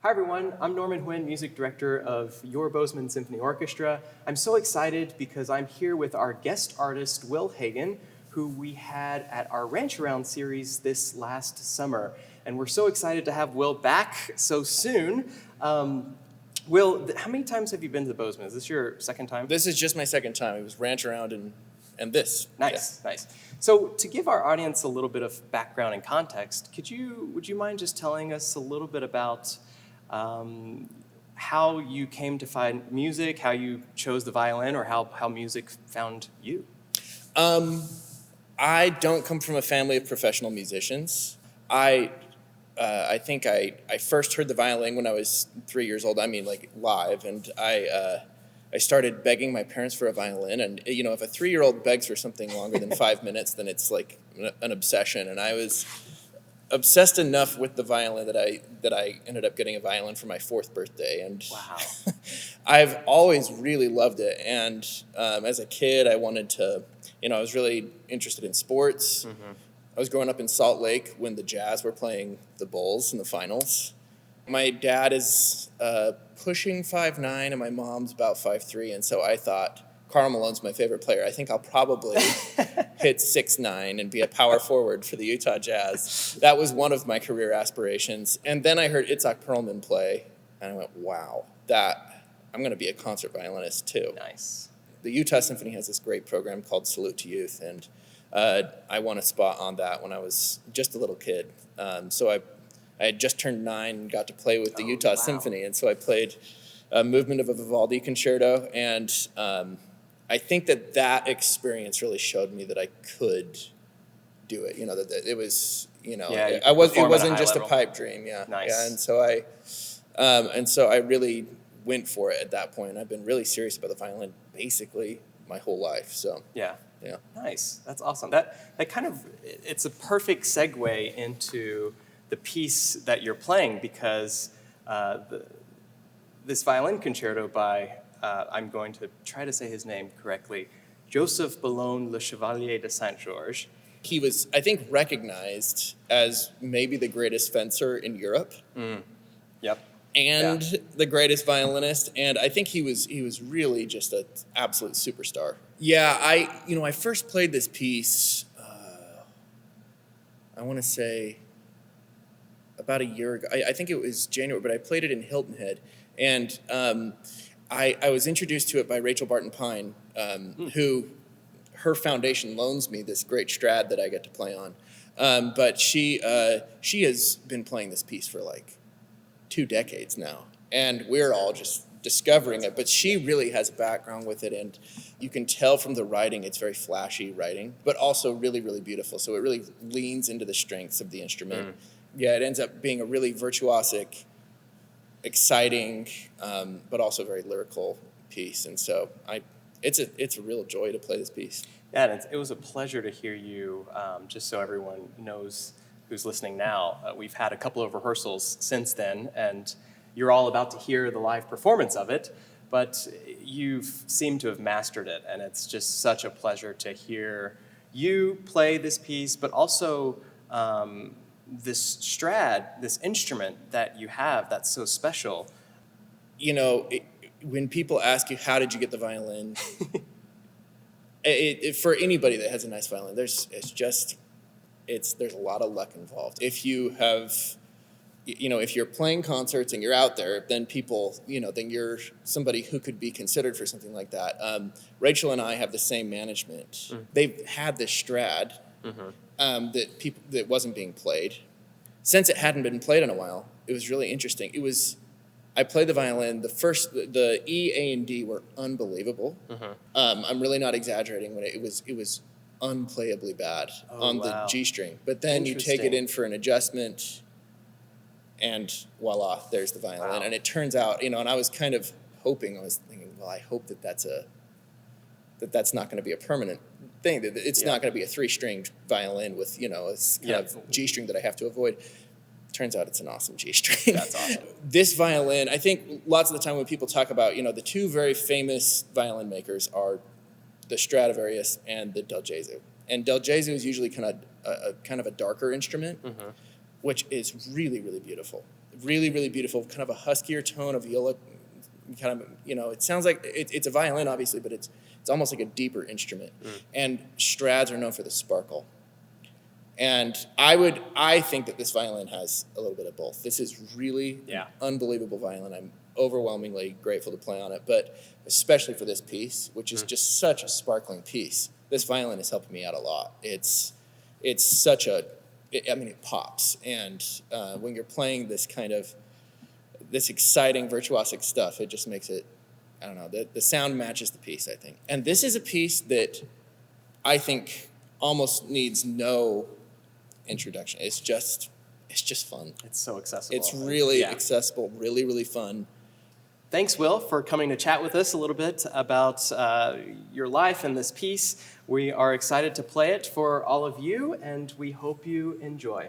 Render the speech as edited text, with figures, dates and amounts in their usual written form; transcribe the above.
Hi everyone, I'm Norman Huynh, Music Director of your Bozeman Symphony Orchestra. I'm so excited because I'm here with our guest artist, Will Hagen, who we had at our Ranch Around series this last summer. And we're so excited to have Will back so soon. Will, how many times have you been to the Bozeman? Is this your second time? This is just my second time. It was Ranch Around and this. Nice, yeah. Nice. So to give our audience a little bit of background and context, would you mind just telling us a little bit about how you came to find music, how you chose the violin, or how music found you? I don't come from a family of professional musicians. I think I first heard the violin when I was 3 years old. I mean, like live, and I started begging my parents for a violin. And if a 3-year-old begs for something longer than 5 minutes, then it's like an obsession. And I was obsessed enough with the violin that I ended up getting a violin for my 4th birthday. And wow. I've always really loved it. And as a kid, I wanted to, I was really interested in sports. Mm-hmm. I was growing up in Salt Lake when the Jazz were playing the Bulls in the finals. My dad is pushing 5'9", and my mom's about 5'3", and so I thought, Karl Malone's my favorite player. I think I'll probably hit 6'9" and be a power forward for the Utah Jazz. That was one of my career aspirations. And then I heard Itzhak Perlman play, and I went, wow, I'm going to be a concert violinist too. Nice. The Utah Symphony has this great program called Salute to Youth, and I won a spot on that when I was just a little kid. So I had just turned 9 and got to play with the Utah Symphony, and so I played a movement of a Vivaldi concerto, and I think that experience really showed me that I could do it. That it was, it wasn't just level. A pipe dream. Yeah. Nice. Yeah, and so I really went for it at that point. I've been really serious about the violin basically my whole life. So yeah. Yeah. Nice. That's awesome. That kind of, it's a perfect segue into the piece that you're playing, because this violin concerto by, I'm going to try to say his name correctly, Joseph Boulogne Le Chevalier de Saint-Georges. He was, I think, recognized as maybe the greatest fencer in Europe. Mm. Yep. And the greatest violinist, and I think he was really just an absolute superstar. Yeah, I first played this piece, I want to say about a year ago. I think it was January, but I played it in Hilton Head, and I was introduced to it by Rachel Barton Pine, who her foundation loans me this great Strad that I get to play on. But she has been playing this piece for like 2 decades now, and we're all just discovering it, but she really has a background with it, and you can tell from the writing it's very flashy writing, but also really, really beautiful. So it really leans into the strengths of the instrument. Yeah, it ends up being a really virtuosic, exciting, but also very lyrical piece, and so it's a real joy to play this piece. Yeah, and it was a pleasure to hear you, just so everyone knows who's listening now. We've had a couple of rehearsals since then, and you're all about to hear the live performance of it, but you've seemed to have mastered it, and it's just such a pleasure to hear you play this piece, but also this Strad, this instrument that you have that's so special. When people ask you, how did you get the violin, for anybody that has a nice violin, there's a lot of luck involved. If you have, if you're playing concerts and you're out there, then people, then you're somebody who could be considered for something like that. Rachel and I have the same management. Mm-hmm. They've had this Strad that wasn't being played. Since it hadn't been played in a while, it was really interesting. I played the violin. The E, A, and D were unbelievable. Mm-hmm. I'm really not exaggerating when it was unplayably bad on the G string. But then you take it in for an adjustment, and voila, there's the violin. Wow. And it turns out, and I was kind of hoping, I was thinking, well, I hope that's not going to be a permanent thing, that it's not going to be a 3-stringed violin with, a kind of G string that I have to avoid. Turns out it's an awesome G string. That's awesome. This violin, I think lots of the time when people talk about, the 2 very famous violin makers are the Stradivarius and the Del Gesù. And Del Gesù is usually kind of a darker instrument. Mm-hmm. which is really, really beautiful. Really, really beautiful, kind of a huskier tone, a viola, kind of, it sounds like, it's a violin, obviously, but it's almost like a deeper instrument. And Strads are known for the sparkle. And I think that this violin has a little bit of both. This is really an unbelievable violin. I'm overwhelmingly grateful to play on it, but especially for this piece, which is just such a sparkling piece. This violin is helping me out a lot. It's such it pops. And when you're playing this kind of, this exciting virtuosic stuff, it just makes it, I don't know, the sound matches the piece, I think. And this is a piece that I think almost needs no introduction. It's just fun. It's so accessible. It's really accessible, really, really fun. Thanks, Will, for coming to chat with us a little bit about your life and this piece. We are excited to play it for all of you, and we hope you enjoy.